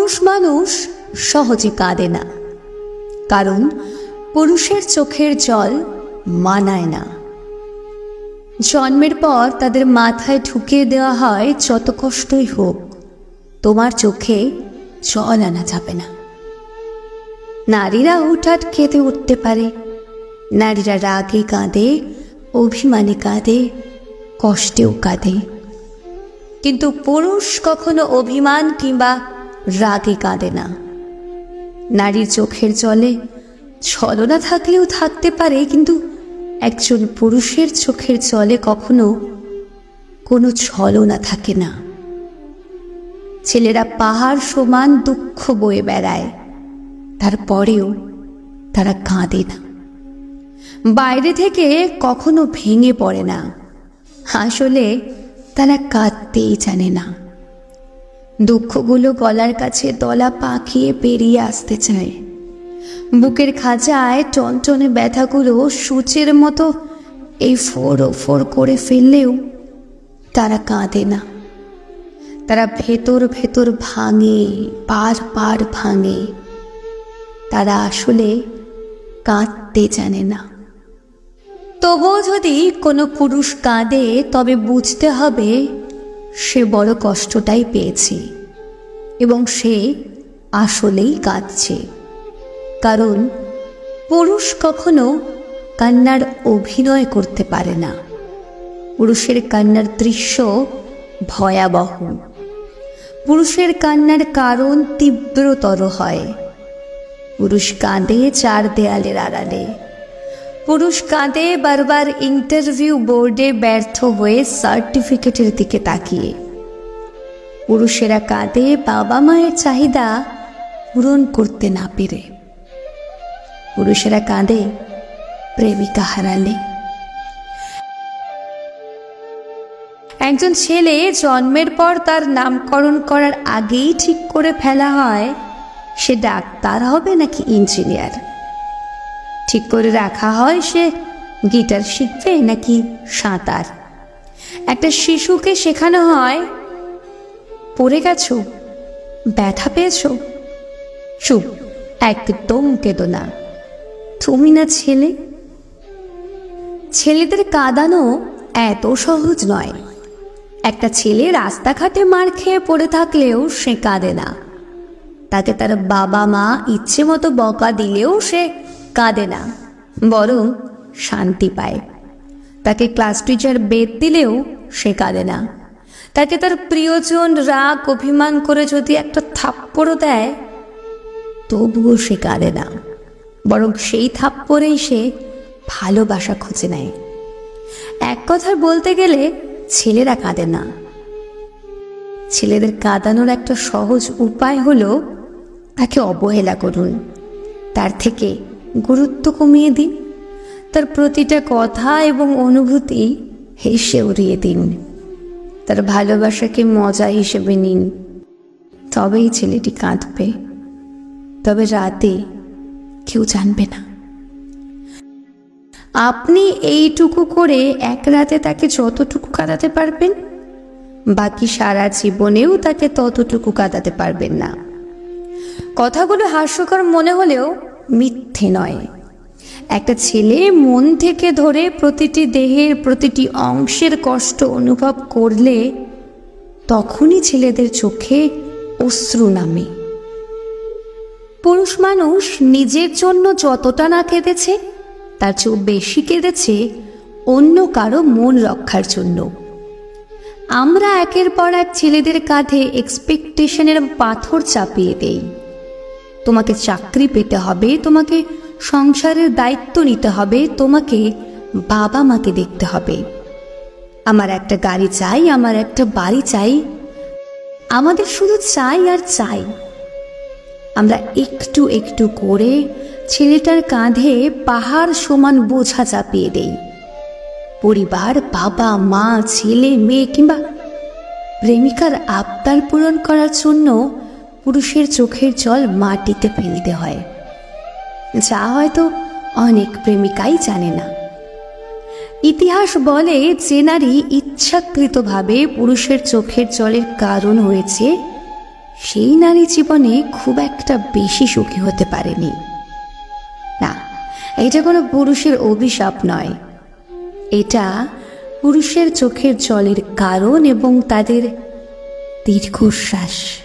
পুরুষ মানুষ সহজে কাঁদে না, কারণ পুরুষের চোখের জল মানায় না। জন্মের পর তাদের মাথায় ঢুকিয়ে দেওয়া হয়, যত কষ্টই হোক তোমার চোখে জল আনা যাবে না। নারীরা হুটহাট কেঁদে উঠতে পারে, নারীরা রাগে কাঁদে, অভিমানে কাঁদে, কষ্টেও কাঁদে, কিন্তু পুরুষ কখনো অভিমান কিংবা রাগে কাঁদে না। নারীর চোখের জলে ছলনা থাকলেও থাকতে পারে, কিন্তু একজন পুরুষের চোখের জলে কখনো কোনো ছলনা থাকে না। ছেলেরা পাহাড় সমান দুঃখ বয়ে বেড়ায়, তারপরেও তারা কাঁদে না। বাইরে থেকে কখনো ভেঙে পড়ে না, আসলে তারা কাঁদতেই জানে না। দুঃখগুলো গলার কাছে দলা পাকিয়ে পেরিয়ে আসতে চায়। বুকের খাঁচায় টনটনে ব্যথাগুলো সূচের মতো এই ফোর করে ফেললেও তারা কাঁদে না। তারা ভেতর ভেতর ভাঙে, পার ভাঙে। তারা আসলে কাঁদতে জানে না। তবুও যদি কোনো পুরুষ কাঁদে, তবে বুঝতে হবে সে বড় কষ্টটাই পেয়েছে এবং সে আসলেই কাঁদছে। কারণ পুরুষ কখনো কান্নার অভিনয় করতে পারে না। পুরুষের কান্নার দৃশ্য ভয়াবহ। পুরুষের কান্নার কারণ তীব্রতর হয়। পুরুষ কাঁদে চার দেয়ালের আড়ালে। পুরুষ কাঁদে বারবার ইন্টারভিউ বোর্ডে ব্যর্থ হয়ে সার্টিফিকেটের দিকে তাকিয়ে। পুরুষেরা কাঁদে বাবা মায়ের চাহিদা পূরণ করতে না পেরে। পুরুষেরা কাঁদে প্রেমিকা হারালে। একজন ছেলে জন্মের পর তার নামকরণ করার আগেই ঠিক করে ফেলা হয় সে ডাক্তার হবে নাকি ইঞ্জিনিয়ার। ঠিক করে রাখা হয় সে গিটার শিখবে নাকি সাঁতার। একটা শিশুকে শেখানো হয়, পড়ে গেছো, ব্যথা পেয়েছো, চুপ, একদম কেঁদো না, তুমি না ছেলে। ছেলেদের কাঁদানো এত সহজ নয়। একটা ছেলে রাস্তাঘাটে মার খেয়ে পড়ে থাকলেও সে কাঁদে না। তাকে তার বাবা মা ইচ্ছে মতো বকা দিলেও সে কাঁদে না, বরং শান্তি পায়। তাকে ক্লাস টিচার বেত দিলেও সে কাঁদে না। তাকে তার প্রিয়জন রাগ অভিমান করে যদি একটা থাপ্পড়ও দেয়, তবুও সে কাঁদে না, বরং সেই থাপ্পড়েই সে ভালোবাসা খুঁজে নেয়। এক কথায় বলতে গেলে ছেলেরা কাঁদে না। ছেলেদের কাঁদানোর একটা সহজ উপায় হলো তাকে অবহেলা করুন, তার থেকে গুরুত্ব কমিয়ে দিন, তার প্রতিটা কথা এবং অনুভূতি হেসে উড়িয়ে দিন, তার ভালোবাসাকে মজা হিসেবে নিন। তবেই ছেলেটি কাঁদবে, তবে রাতে কেউ জানবে না। আপনি এইটুকু করে এক রাতে তাকে যতটুকু কাঁদাতে পারবেন, বাকি সারা জীবনেও তাকে ততটুকু কাঁদাতে পারবেন না। কথাগুলো হাস্যকর মনে হলেও মিথ্যে নয়। একটা ছেলে মন থেকে ধরে প্রতিটি দেহের প্রতিটি অংশের কষ্ট অনুভব করলে তখনই ছেলেদের চোখে অশ্রু নামে। পুরুষ মানুষ নিজের জন্য যতটা না কেঁদেছে, তার চেয়েও বেশি কেঁদেছে অন্য কারো মন রক্ষার জন্য। আমরা একের পর এক ছেলেদের কাঁধে এক্সপেকটেশনের পাথর চাপিয়ে দেই। তোমাকে চাকরি পেতে হবে, তোমাকে সংসারের দায়িত্ব নিতে হবে, তোমাকে বাবা মাকে দেখতে হবে। আমার একটা গাড়ি চাই, আমার একটা বাড়ি চাই, আমাদের শুধু চাই আর চাই। আমরা একটু একটু করে ছেলেটার কাঁধে পাহাড় সমান বোঝা চাপিয়ে দেই। পরিবার, বাবা মা, ছেলে মেয়ে কিংবা প্রেমিকার আবদার পূরণ করার জন্য পুরুষের চোখের জল মাটিতে ফেলতে হয়, যা হয়তো অনেক প্রেমিকাই জানে না। ইতিহাস বলে যে নারী ইচ্ছাকৃতভাবে পুরুষের চোখের জলের কারণ হয়েছে, সেই নারী জীবনে খুব একটা বেশি সুখী হতে পারেনি। না, এটা কোনো পুরুষের অভিশাপ নয়, এটা পুরুষের চোখের জলের কারণ এবং তাদের দীর্ঘশ্বাস।